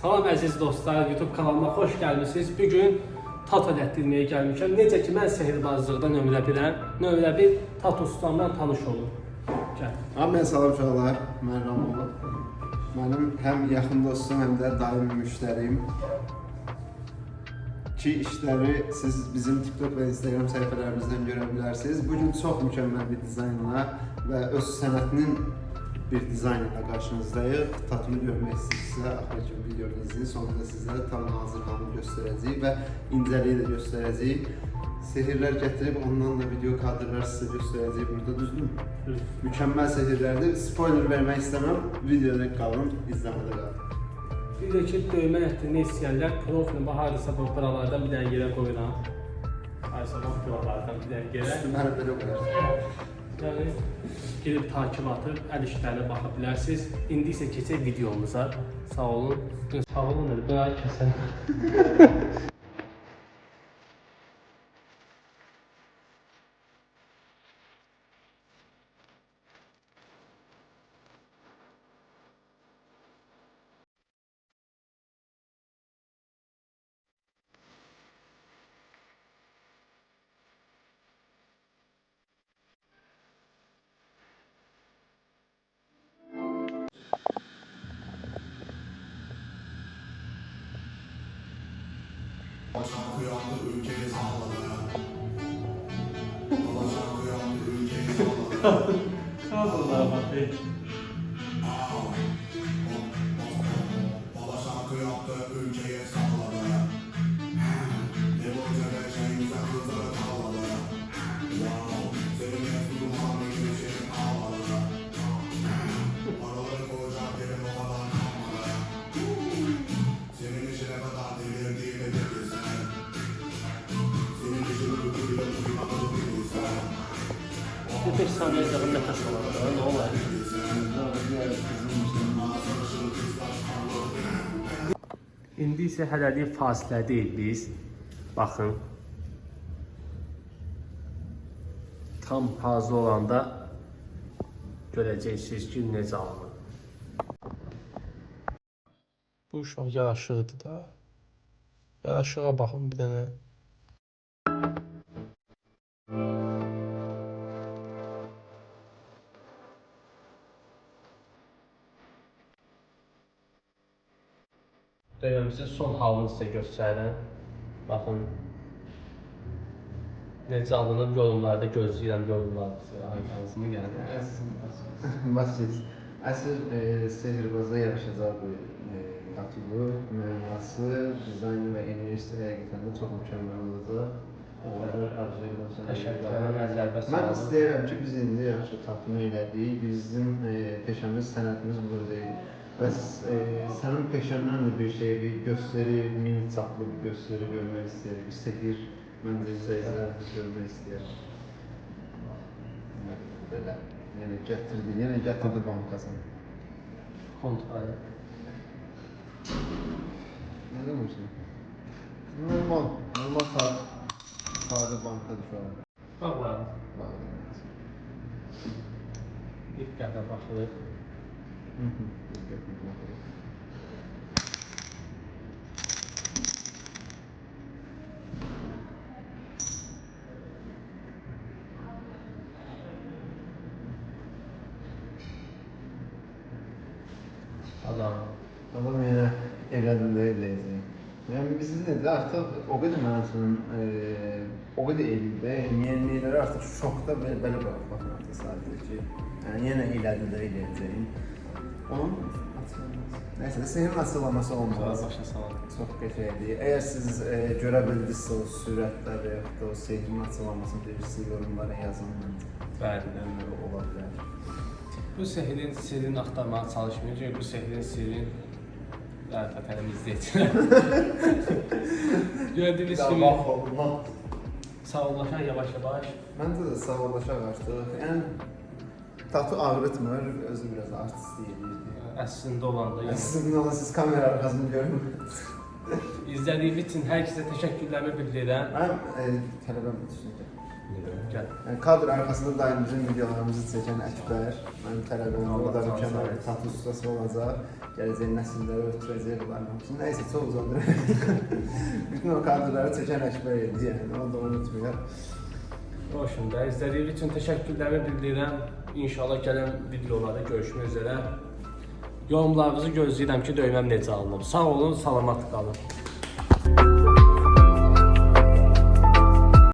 Salam əziz dostlar, YouTube kanalıma xoş gəlmisiniz. Bugün tato ələtdirməyə gəlmişəm. Necə ki, mən sehirbazlıqda nömrə 1-əm. Nömrə 1 tato ustamla tanış olun. Gəl. Mən salam uşaqlar, mən Ramon. Mənim həm yaxın dostum, həm də daimi müştəriyim. Ki işləri siz bizim TikTok və Instagram səhifələrimizdən görə bilərsiniz. Bugün çox mükəmməl bir dizaynla və öz sənətinin bir dizaynla qarşınızdayıq. Tatını görmək istəyirsə, axırki videonu izləyin. Sonunda sizlərə tam hazırlanıb göstərəcəyik və incəliyi də göstərəcəyik. Sehirlər gətirib ondan da video kadrlar sizə göstərəcəyik. Burada düzdürmü? Mükəmməl sehirlərdir. Spoiler vermək istəməm. Videoda qalın, izləmədə qalın. Bir də ki, döymə ətrini istəyənlər profilimi harasa buralardan bir dənə yerə qoyuram. Harasa buralardan bir dənə yerə. Üstünləri belə qoyarız. Yəni, girib takip atıb, əl işlərinə baxa bilərsiniz. İndi isə keçək videomuza. Sağ olun. Sağ olun, belə kəsən. Şarkı yandı ülkeyi salladı. Şarkı yandı ülkeyi salladı. Kaldılar bakayım. Baba şarkı yaptı ülkeyi salladı. Ne bu cebe şey güzel kızları tavladı. Senin mesutun hangi girişin ağladı. Paraları koyacak yerim o kadar kalmadı. Senin işine kadar delirdiğini bilirsen. Senin işini öldürüyle duymadığını bilirsen. Bu 5 saniye zaman nefes alalım. Ne olur? İndi isə hələlik fasilədəyik biz. Baxın. Tam hazır olanda görəcəksiniz ki, necə alınır. Bu uşaq yaraşıqdır da. Yaraşığa baxın bir dənə. Dövrümüzün son halını sizə göstərirəm. Baxın. Necə alınıb yorumlarda gözləyirəm yorumlarınızı. Arxanızmı gəlir? Basit. Əsl sehirbaza yaraşacaq bir tatlı, mənası, dizaynı və enerjisi həqiqətən də çox mükəmməl olacaq. Arzu edirəm. Təşəkkürlər. Mən istəyirəm ki, biz indi yaxşı tatmin elədik. Bizim peşəmiz, sənətimiz buradayıq. Bəs sənin peşəndən də bir şey, bir göstəri, mini çaplı bir göstəri görmək istəyirəm. Bir sehir, məncə izləyicilərimiz görmək istəyirəm. Belə, yenə gətirdi bankasını. Kontrol. Ne demişsin? Normal sade bankadır şu an. Bağlayalım. Diqqətlə baxılır. Diqqətlə baxılır. Adam yenə elədində eləyəcək. Yəni biz də artıq o qədər mənasının o qədər eləyib, yenilikləri artıq şokda belə baxmaq artıq sadəcə ki, yəni yenə elədində eləyəcəyim. Onun nəysə də sehirin açıqlaması olmaz. Başa salın. Çox qəşəngdir. Əgər siz görə bildinizsə o sürətlər və yaxud da o sehirin açıqlamasını bilirsiniz, yorumlara yazın. Bəli. Ola bilər. Bu sehrin sirrini axtarmağa çalışmayacaq. Bu sehrin sirrin zaten izləyicilər. Gördüyünüz kimi sağollaşan yavaş-yavaş. Məncə də sağollaşaq artıq. Yəni tatı ağrıtmır, özü biraz artistlik edir. Əslində olanda. Əslində olan siz kamera arxasını görmürsünüz. İzlədiyiniz üçün hər kəsə təşəkkürlərimi bildirirəm. Mən tələbəm düşünəcəm. Gəl. Yəni kadr arkasında daim bizim videolarımızı çəkən Əkbər, mənim tələbəm, o da mükəmməl bir tatu ustası olacaq. Gələcək nəsillərə ötürəcək bunların hamısını. Nəysə, çox uzandırır. Bütün o kadrları çəkən Əkbər idi, yəni onu da unutmayaq. O şimdi izlədiyiniz üçün təşəkkürlərimi bildirirəm. İnşallah gələn videolarda görüşmək üzrə. Yorumlarınızı gözləyirəm ki, döyməm necə alınıb. Sağ olun, salamat qalın.